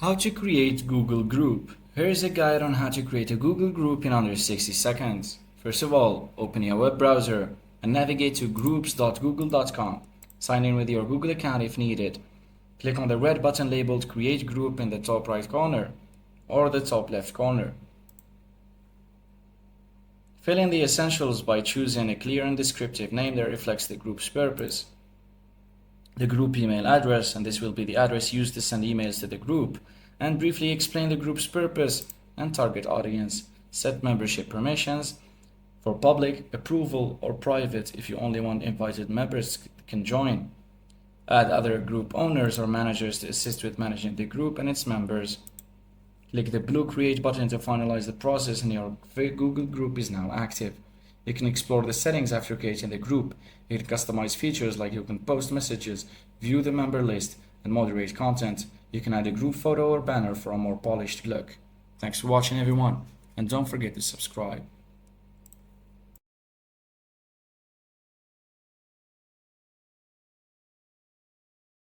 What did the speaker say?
How to create Google Group. Here is a guide on how to create a Google Group in under 60 seconds. First of all, open your web browser and navigate to groups.google.com. Sign in with your Google account if needed. Click on the red button labeled Create Group in the top right corner or the top left corner. Fill in the essentials by choosing a clear and descriptive name that reflects the group's purpose. The group email address, and this will be the address used to send emails to the group, and briefly explain the group's purpose and target audience. Set membership permissions for public, approval, or private if you only want invited members can join. Add other group owners or managers to assist with managing the group and its members. Click the blue Create button to finalize the process and your Google Group is now active. You can explore the settings after creating the group. You can customize features like you can post messages, view the member list, and moderate content. You can add a group photo or banner for a more polished look. Thanks for watching everyone, and don't forget to subscribe.